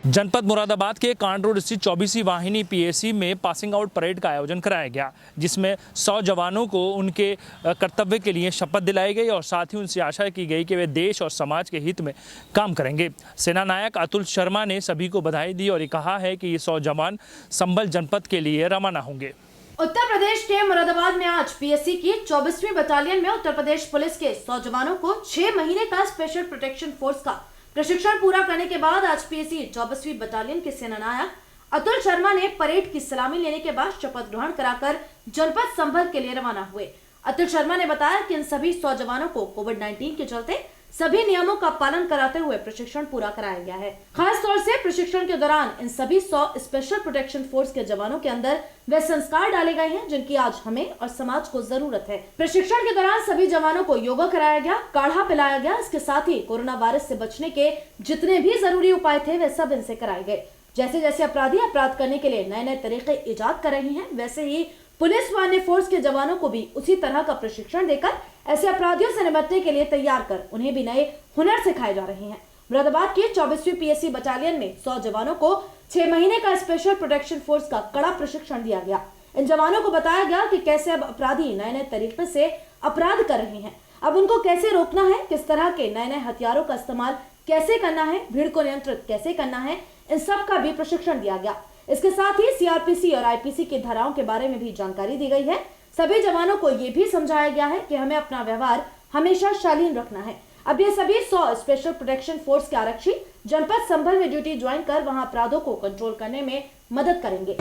जनपद मुरादाबाद के कांड रोड स्थित 24वीं वाहिनी पीएसी में पासिंग आउट परेड का आयोजन कराया गया, जिसमें 100 जवानों को उनके कर्तव्य के लिए शपथ दिलाई गई और साथ ही उनसे आशा की गई कि वे देश और समाज के हित में काम करेंगे। सेना नायक अतुल शर्मा ने सभी को बधाई दी और कहा है कि ये 100 जवान संभल जनपद के लिए रवाना होंगे। उत्तर प्रदेश के मुरादाबाद में आज पीएसी की 24वीं बटालियन में उत्तर प्रदेश पुलिस के 100 जवानों को 6 महीने का स्पेशल प्रोटेक्शन फोर्स का प्रशिक्षण पूरा करने के बाद आज पीएसी 24वीं बटालियन के सेनानायक अतुल शर्मा ने परेड की सलामी लेने के बाद शपथ ग्रहण कराकर जनपद संभल के लिए रवाना हुए। अतुल शर्मा ने बताया कि इन सभी 100 जवानों को कोविड-19 के चलते सभी नियमों का पालन कराते हुए प्रशिक्षण पूरा कराया गया है। खास तौर से प्रशिक्षण के दौरान इन सभी 100 स्पेशल प्रोटेक्शन फोर्स के जवानों के अंदर वे संस्कार डाले गए हैं जिनकी आज हमें और समाज को जरूरत है। प्रशिक्षण के दौरान सभी जवानों को योगा कराया गया, काढ़ा पिलाया गया। इसके साथ ही कोरोना वायरस से बचने के जितने भी जरूरी उपाय थे वे सब इनसे कराए गए। जैसे जैसे अपराधी अपराध करने के लिए नए नए तरीके इजाद कर रहे हैं, वैसे ही पुलिस व अन्य फोर्स के जवानों को भी उसी तरह का प्रशिक्षण देकर ऐसे अपराधियों से निपटने के लिए तैयार कर उन्हें भी नए हुनर सिखाए जा रहे हैं। मुरादाबाद की 24वीं पीएसी बटालियन में 100 जवानों को 6 महीने का स्पेशल प्रोटेक्शन फोर्स का कड़ा प्रशिक्षण दिया गया। इन जवानों को बताया गया कि कैसे अब अपराधी नए नए तरीके से अपराध कर रहे हैं, अब उनको कैसे रोकना है, किस तरह के नए नए हथियारों का इस्तेमाल कैसे करना है, भीड़ को नियंत्रित कैसे करना है, इन सब का भी प्रशिक्षण दिया गया। इसके साथ ही सीआरपीसी और आईपीसी की धाराओं के बारे में भी जानकारी दी गई है। सभी जवानों को ये भी समझाया गया है कि हमें अपना व्यवहार हमेशा शालीन रखना है। अब ये सभी 100 स्पेशल प्रोटेक्शन फोर्स के आरक्षी जनपद संभल में ड्यूटी ज्वाइन कर वहां अपराधों को कंट्रोल करने में मदद करेंगे।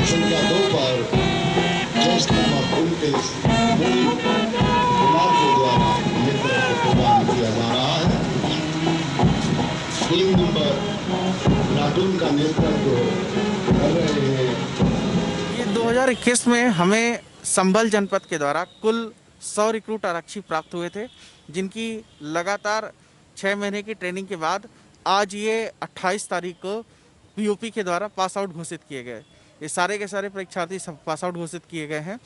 संख्या 2 पर जस्ट उनके कुमार के द्वारा नेतृत्व प्रदान किया जा रहा है। 3 नंबर प्लाटून का नेतृत्व कर रहे हैं। ये 2021 में हमें संभल जनपद के द्वारा कुल 100 रिक्रूट आरक्षी प्राप्त हुए थे, जिनकी लगातार 6 महीने की ट्रेनिंग के बाद आज ये 28 तारीख को पीओपी के द्वारा पास आउट घोषित किए गए। ये सारे के सारे परीक्षार्थी सब पास आउट घोषित किए गए हैं।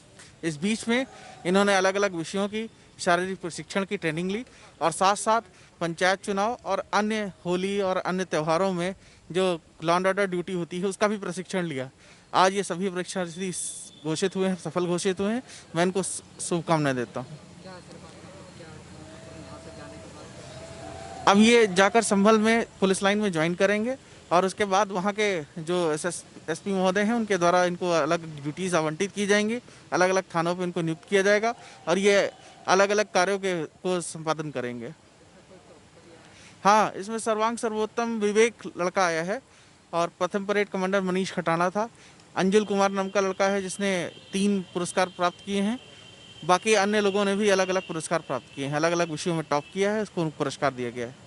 इस बीच में इन्होंने अलग अलग विषयों की शारीरिक प्रशिक्षण की ट्रेनिंग ली और साथ साथ पंचायत चुनाव और अन्य होली और अन्य त्योहारों में जो लॉ एंड ऑर्डर ड्यूटी होती है उसका भी प्रशिक्षण लिया। आज ये सभी परीक्षार्थी घोषित हुए हैं, सफल घोषित हुए हैं। मैं इनको शुभकामनाएं देता हूँ। अब ये जाकर संभल में पुलिस लाइन में ज्वाइन करेंगे और उसके बाद वहाँ के जो एसपी महोदय हैं उनके द्वारा इनको अलग ड्यूटीज़ आवंटित की जाएंगी, अलग अलग थानों पे इनको नियुक्त किया जाएगा और ये अलग अलग कार्यों को संपादन करेंगे। हाँ, इसमें सर्वांग सर्वोत्तम विवेक लड़का आया है और प्रथम परेड कमांडर मनीष खटाना था। अंजुल कुमार नाम का लड़का है जिसने 3 पुरस्कार प्राप्त किए हैं। बाकी अन्य लोगों ने भी अलग अलग पुरस्कार प्राप्त किए हैं, अलग अलग विषयों में टॉप किया है, उसको पुरस्कार दिया गया है।